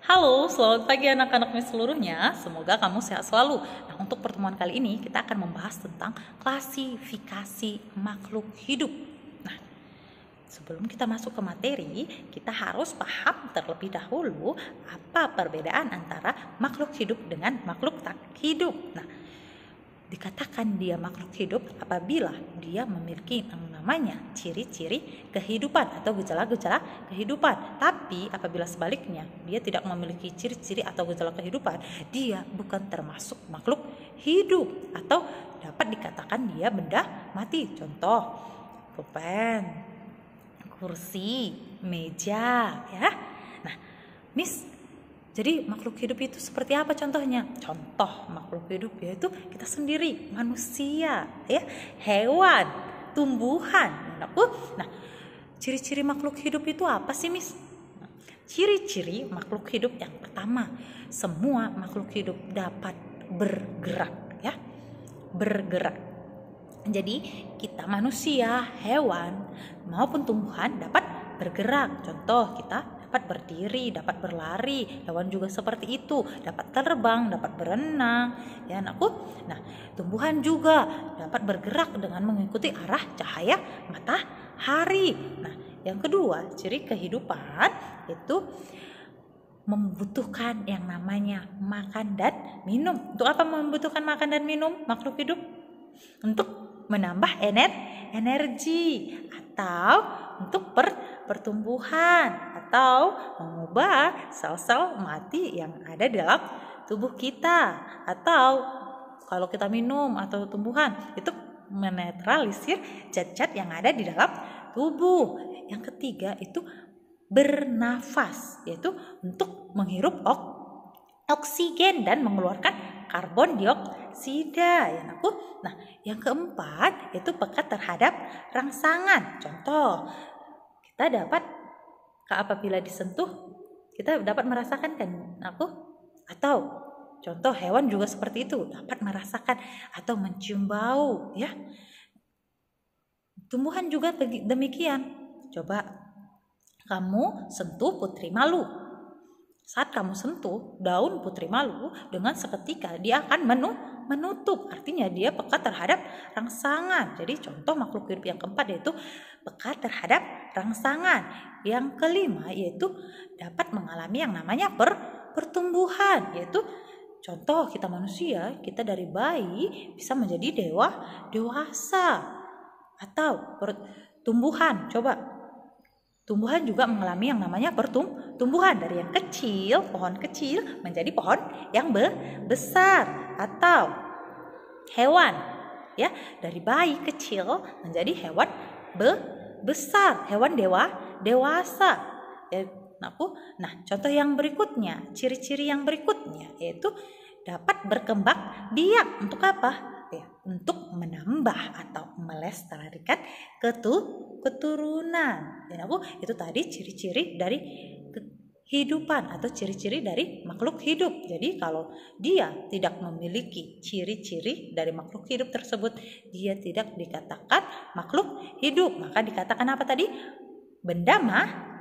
Halo, selamat pagi anak-anaknya seluruhnya. Semoga kamu sehat selalu. Nah, untuk pertemuan kali ini kita akan membahas tentang klasifikasi makhluk hidup. Nah, sebelum kita masuk ke materi, kita harus paham terlebih dahulu apa perbedaan antara makhluk hidup dengan makhluk tak hidup. Nah, dikatakan dia makhluk hidup apabila dia memiliki yang namanya ciri-ciri kehidupan atau gejala-gejala kehidupan. Tapi apabila sebaliknya dia tidak memiliki ciri-ciri atau gejala kehidupan, dia bukan termasuk makhluk hidup atau dapat dikatakan dia benda mati. Contoh, pulpen, kursi, meja, ya. Nah, jadi makhluk hidup itu seperti apa contohnya? Contoh makhluk hidup yaitu kita sendiri, manusia, ya, hewan, tumbuhan. Nah, ciri-ciri makhluk hidup itu apa sih, Miss? Ciri-ciri makhluk hidup yang pertama, semua makhluk hidup dapat bergerak, ya. Bergerak. Jadi kita manusia, hewan maupun tumbuhan dapat bergerak. Contoh, kita dapat berdiri, dapat berlari, hewan juga seperti itu, dapat terbang, dapat berenang, ya anakku. Nah, tumbuhan juga dapat bergerak dengan mengikuti arah cahaya matahari. Nah, yang kedua, ciri kehidupan itu membutuhkan yang namanya makan dan minum. Untuk apa membutuhkan makan dan minum makhluk hidup? Untuk menambah energi atau untuk pertumbuhan atau mengubah sel-sel mati yang ada dalam tubuh kita, atau kalau kita minum atau tumbuhan itu menetralisir zat-zat yang ada di dalam tubuh. Yang ketiga itu bernafas, yaitu untuk menghirup oksigen dan mengeluarkan karbon dioksida, ya anakku. Nah, yang keempat itu peka terhadap rangsangan. Contoh, kita dapat apabila disentuh kita dapat merasakan, kan aku? Atau contoh hewan juga seperti itu, dapat merasakan atau mencium bau, ya. Tumbuhan juga demikian. Coba kamu sentuh putri malu. Saat kamu sentuh daun putri malu, dengan seketika dia akan menutup. Artinya dia peka terhadap rangsangan. Jadi contoh makhluk hidup yang keempat yaitu peka terhadap rangsangan. Yang kelima yaitu dapat mengalami yang namanya pertumbuhan, yaitu contoh kita manusia, kita dari bayi bisa menjadi dewasa. Atau tumbuhan, coba tumbuhan juga mengalami yang namanya pertumbuhan dari yang kecil, pohon kecil menjadi pohon yang besar. Atau hewan, ya, dari bayi kecil menjadi hewan besar, hewan dewasa. Ya, nah, contoh yang berikutnya, ciri-ciri yang berikutnya yaitu dapat berkembang biak. Untuk apa? Ya, untuk menambah atau melestarikan keturunan. Ya, itu tadi ciri-ciri dari kehidupan atau ciri-ciri dari makhluk hidup. Jadi kalau dia tidak memiliki ciri-ciri dari makhluk hidup tersebut, dia tidak dikatakan makhluk hidup. Maka dikatakan apa tadi? Benda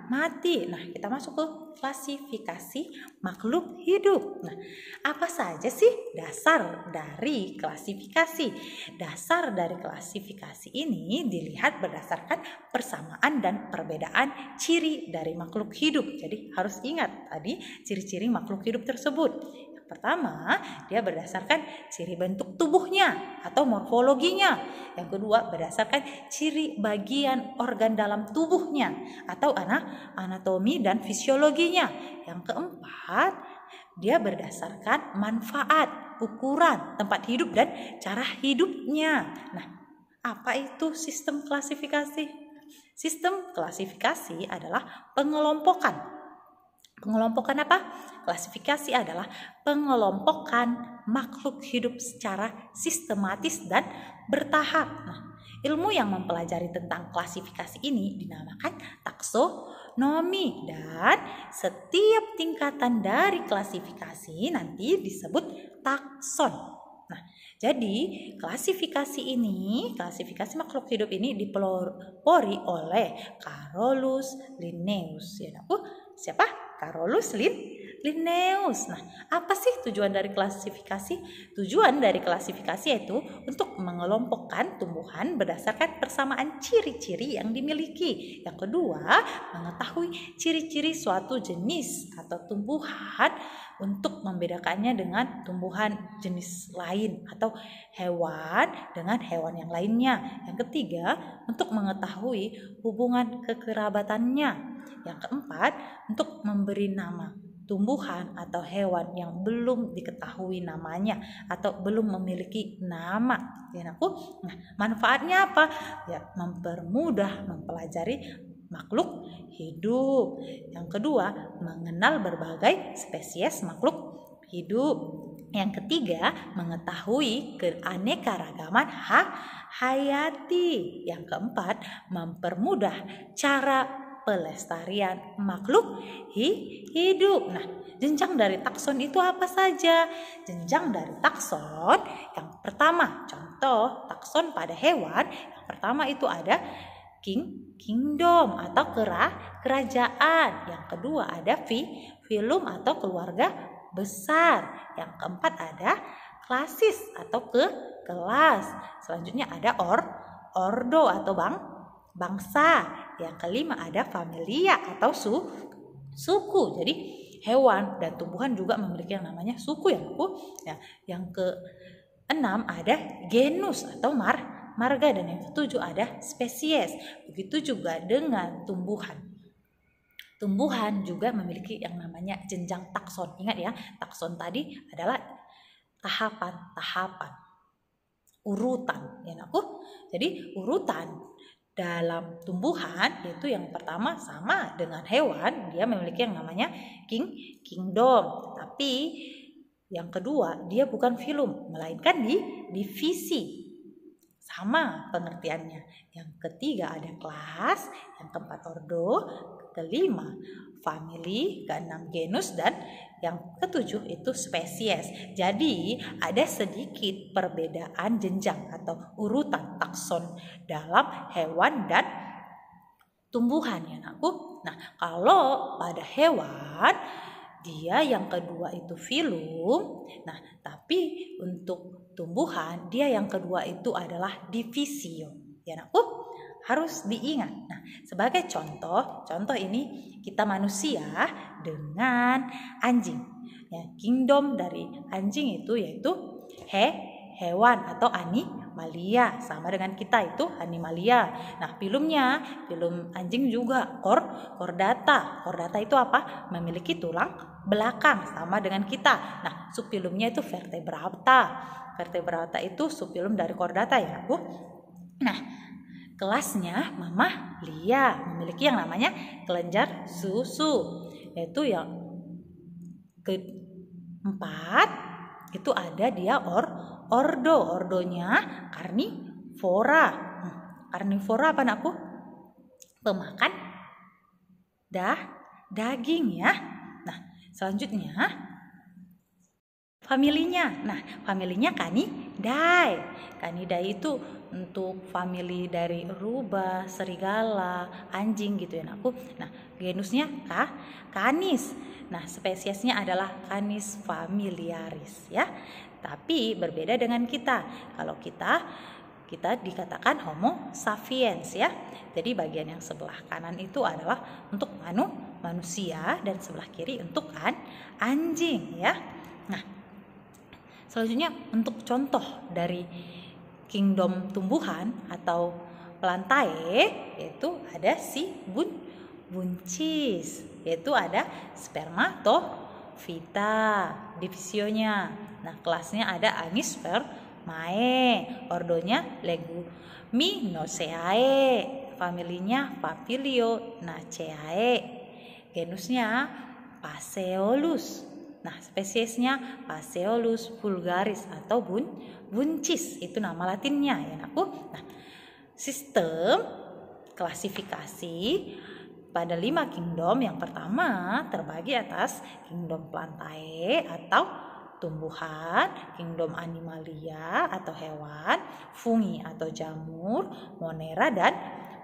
mati. Nah, kita masuk ke klasifikasi makhluk hidup. Nah, apa saja sih dasar dari klasifikasi? Dasar dari klasifikasi ini dilihat berdasarkan persamaan dan perbedaan ciri dari makhluk hidup. Jadi harus ingat tadi ciri-ciri makhluk hidup tersebut. Pertama, dia berdasarkan ciri bentuk tubuhnya atau morfologinya. Yang kedua, berdasarkan ciri bagian organ dalam tubuhnya atau anatomi dan fisiologinya. Yang keempat, dia berdasarkan manfaat, ukuran, tempat hidup dan cara hidupnya. Nah, apa itu sistem klasifikasi? Sistem klasifikasi adalah pengelompokan. Pengelompokan apa? Klasifikasi adalah pengelompokan makhluk hidup secara sistematis dan bertahap. Nah, ilmu yang mempelajari tentang klasifikasi ini dinamakan taksonomi, dan setiap tingkatan dari klasifikasi nanti disebut takson. Nah, jadi klasifikasi makhluk hidup ini dipelopori oleh Carolus Linnaeus. Ya, siapa? Carolus Linnaeus. Nah, apa sih tujuan dari klasifikasi? Tujuan dari klasifikasi yaitu untuk mengelompokkan tumbuhan berdasarkan persamaan ciri-ciri yang dimiliki. Yang kedua, mengetahui ciri-ciri suatu jenis atau tumbuhan untuk membedakannya dengan tumbuhan jenis lain atau hewan dengan hewan yang lainnya. Yang ketiga, untuk mengetahui hubungan kekerabatannya. Yang keempat, untuk memberi nama tumbuhan atau hewan yang belum diketahui namanya atau belum memiliki nama. Ya, nah, manfaatnya apa? Ya, mempermudah mempelajari makhluk hidup. Yang kedua, mengenal berbagai spesies makhluk hidup. Yang ketiga, mengetahui keanekaragaman hayati. Yang keempat, mempermudah cara pelestarian makhluk hidup. Nah, jenjang dari takson itu apa saja? Jenjang dari takson yang pertama, contoh takson pada hewan, yang pertama itu ada kingdom atau kerajaan. Yang kedua ada filum atau keluarga besar. Yang keempat ada klasis atau kelas. Selanjutnya ada ordo atau bangsa. Yang kelima ada familia atau suku. Jadi hewan dan tumbuhan juga memiliki yang namanya suku ya, Bu. Ya, yang keenam ada genus atau marga, dan yang ketujuh ada spesies. Begitu juga dengan tumbuhan. Tumbuhan juga memiliki yang namanya jenjang takson. Ingat ya, takson tadi adalah tahapan, urutan ya, Bu. Jadi urutan dalam tumbuhan yaitu yang pertama sama dengan hewan, dia memiliki yang namanya kingdom. Tapi yang kedua dia bukan filum, melainkan divisi. Sama pengertiannya. Yang ketiga ada kelas, yang keempat ordo, kelima family, keenam genus, dan yang ketujuh itu spesies. Jadi ada sedikit perbedaan jenjang atau urutan takson dalam hewan dan tumbuhan ya, Bu. Nah, kalau pada hewan dia yang kedua itu filum. Nah, tapi untuk tumbuhan dia yang kedua itu adalah divisio. Ya, Bu. Harus diingat. Nah, sebagai contoh ini kita manusia dengan anjing. Ya, kingdom dari anjing itu yaitu hewan atau animalia, sama dengan kita itu animalia. Nah, filum anjing juga chordata. Chordata itu apa? Memiliki tulang belakang sama dengan kita. Nah, subfilumnya itu vertebrata. Vertebrata itu subfilum dari chordata ya, Bu. Nah, kelasnya mamalia, memiliki yang namanya kelenjar susu, yaitu yang keempat itu ada dia ordonya karnivora. Karnivora apa, Bu? Pemakan daging ya. Nah, selanjutnya familinya. Nah, familinya Canidae. Canidae itu untuk famili dari rubah, serigala, anjing gitu ya, Bu. Nah, genusnya Canis. Nah, spesiesnya adalah Canis familiaris ya. Tapi berbeda dengan kita. Kalau kita dikatakan Homo sapiens ya. Jadi bagian yang sebelah kanan itu adalah untuk manusia dan sebelah kiri untuk anjing ya. Nah, selanjutnya untuk contoh dari kingdom tumbuhan atau plantae yaitu ada si buncis, yaitu ada spermatofita divisionya. Nah, kelasnya ada Anispermae, ordonya Leguminosae, familinya Papilionaceae, genusnya Phaseolus. Nah, spesiesnya Phaseolus vulgaris atau buncis, itu nama latinnya ya, Bu. Nah, sistem klasifikasi pada 5 kingdom yang pertama terbagi atas kingdom plantae atau tumbuhan, kingdom animalia atau hewan, fungi atau jamur, monera dan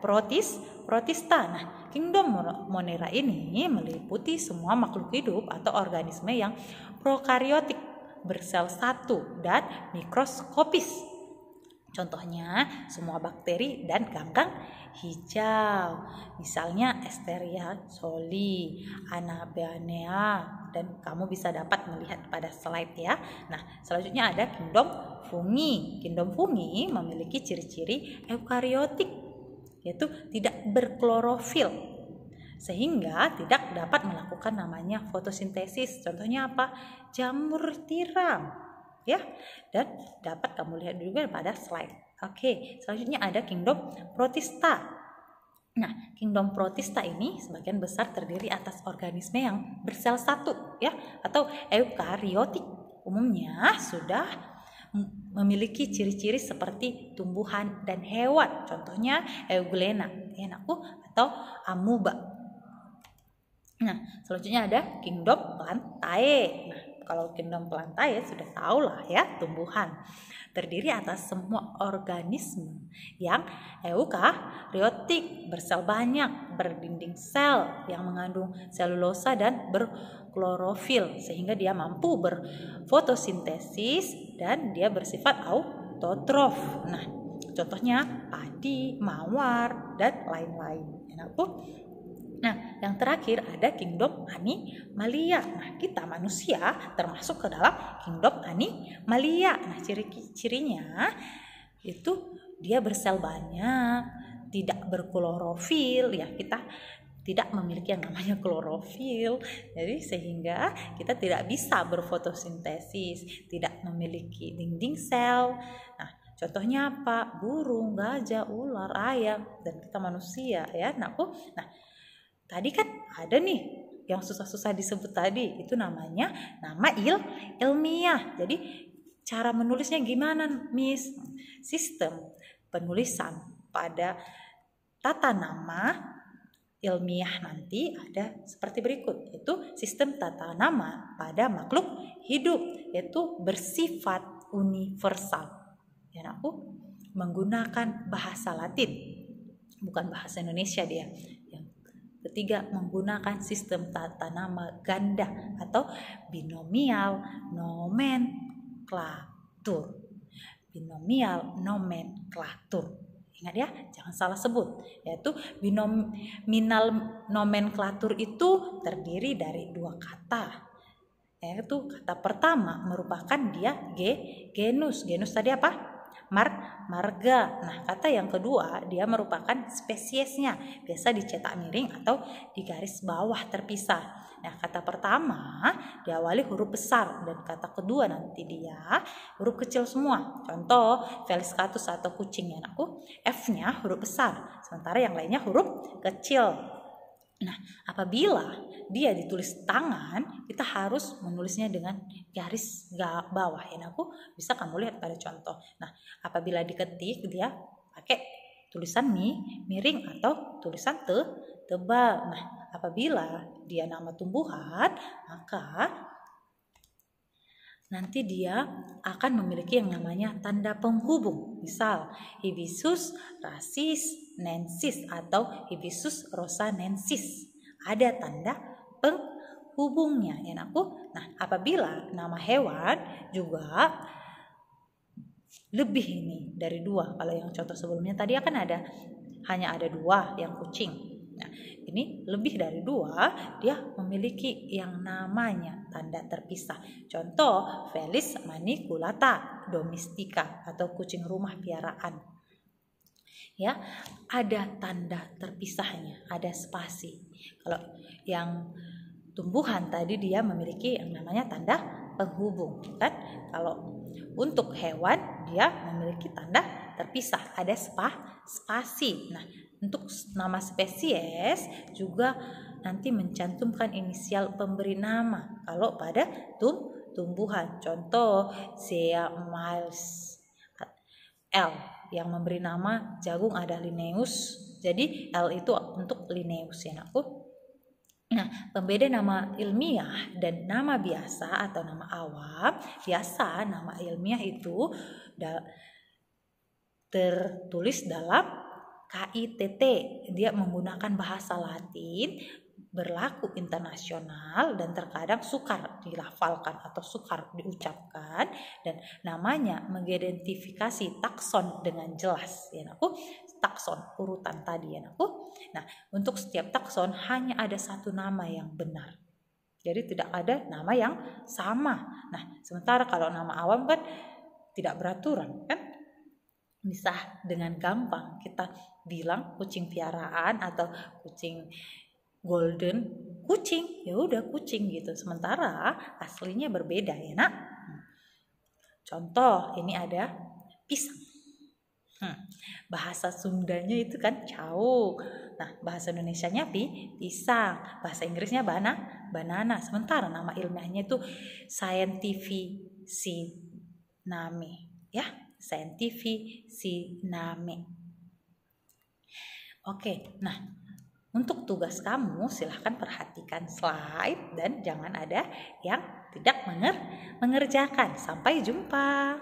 protista. Nah, kingdom Monera ini meliputi semua makhluk hidup atau organisme yang prokariotik, bersel satu dan mikroskopis. Contohnya semua bakteri dan ganggang hijau. Misalnya Escherichia coli, Anabaena, dan kamu bisa dapat melihat pada slide ya. Nah, selanjutnya ada kingdom fungi. Kingdom fungi memiliki ciri-ciri eukariotik, yaitu tidak berklorofil, sehingga tidak dapat melakukan namanya fotosintesis. Contohnya apa? Jamur tiram. Ya, dan dapat kamu lihat juga pada slide. Oke, selanjutnya ada kingdom protista. Nah, kingdom protista ini sebagian besar terdiri atas organisme yang bersel satu, ya, atau eukariotik. Umumnya sudah memiliki ciri-ciri seperti tumbuhan dan hewan. Contohnya Euglena, atau amuba. Nah, selanjutnya ada kingdom Plantae. Nah, kalau kingdom Plantae sudah tahu lah ya, tumbuhan. Terdiri atas semua organisme yang eukariotik, bersel banyak, berdinding sel yang mengandung selulosa dan berklorofil, sehingga dia mampu berfotosintesis dan dia bersifat autotrof. Nah, contohnya padi, mawar, dan lain-lain. Nah, yang terakhir ada kingdom Animalia. Nah, kita manusia termasuk ke dalam kingdom Animalia. Nah, ciri-cirinya itu dia bersel banyak, tidak berklorofil, ya, kita tidak memiliki yang namanya klorofil. Jadi sehingga kita tidak bisa berfotosintesis, tidak memiliki dinding sel. Nah, contohnya apa? Burung, gajah, ular, ayam, dan kita manusia ya. Nah, tadi kan ada nih yang susah-susah disebut tadi, itu namanya nama ilmiah. Jadi cara menulisnya gimana, Miss? Sistem penulisan pada tata nama ilmiah nanti ada seperti berikut, yaitu sistem tata nama pada makhluk hidup, yaitu bersifat universal. Ya, menggunakan bahasa Latin, bukan bahasa Indonesia dia. Ketiga, menggunakan sistem tata nama ganda atau binomial nomenklatur. Binomial nomenklatur. Ingat ya, jangan salah sebut. Yaitu binomial nomenklatur itu terdiri dari dua kata. Yaitu kata pertama merupakan dia genus. Genus tadi apa? Marga. Nah, kata yang kedua dia merupakan spesiesnya, biasa dicetak miring atau di garis bawah terpisah. Nah, kata pertama diawali huruf besar dan kata kedua nanti dia huruf kecil semua. Contoh Feliscatus atau kucing, F-nya huruf besar, sementara yang lainnya huruf kecil. Nah, apabila dia ditulis tangan, kita harus menulisnya dengan garis bawah. Bisa kamu lihat pada contoh. Nah, apabila diketik dia pakai tulisan miring atau tulisan tebal. Nah, apabila dia nama tumbuhan, maka nanti dia akan memiliki yang namanya tanda penghubung. Misal Hibiscus racinensis atau Hibiscus rosanensis. Ada tanda penghubungnya, ya Nakku. Nah, apabila nama hewan juga lebih ini dari dua. Kalau yang contoh sebelumnya tadi akan hanya ada dua, yang kucing. Nah, ini lebih dari dua, dia memiliki yang namanya tanda terpisah. Contoh Felis maniculata domestica atau kucing rumah piaraan. Ya, ada tanda terpisahnya, ada spasi. Kalau yang tumbuhan tadi dia memiliki yang namanya tanda penghubung, kan? Kalau untuk hewan dia memiliki tanda terpisah, ada spasi. Nah, untuk nama spesies juga nanti mencantumkan inisial pemberi nama kalau pada tumbuhan. Contoh Zea miles L, yang memberi nama jagung ada Linnaeus. Jadi L itu untuk Linnaeus, ya Nakku. Nah, pembeda nama ilmiah dan nama biasa atau nama awam. Biasa nama ilmiah itu tertulis dalam KITT, dia menggunakan bahasa Latin, berlaku internasional, dan terkadang sukar dilafalkan atau sukar diucapkan, dan namanya mengidentifikasi takson dengan jelas ya anakku. Takson urutan tadi ya anakku. Nah, untuk setiap takson hanya ada satu nama yang benar, jadi tidak ada nama yang sama. Nah, sementara kalau nama awam kan tidak beraturan kan, bisa dengan gampang kita bilang kucing piaraan atau kucing golden, kucing, ya udah kucing gitu. Sementara aslinya berbeda ya nak. Contoh ini ada pisang. Bahasa Sundanya itu kan cau. Nah, bahasa Indonesianya pisang. Bahasa Inggrisnya banana. Sementara nama ilmiahnya itu Scientificiname ya. Scientificiname. Oke, nah untuk tugas kamu silahkan perhatikan slide dan jangan ada yang tidak mengerjakan. Sampai jumpa.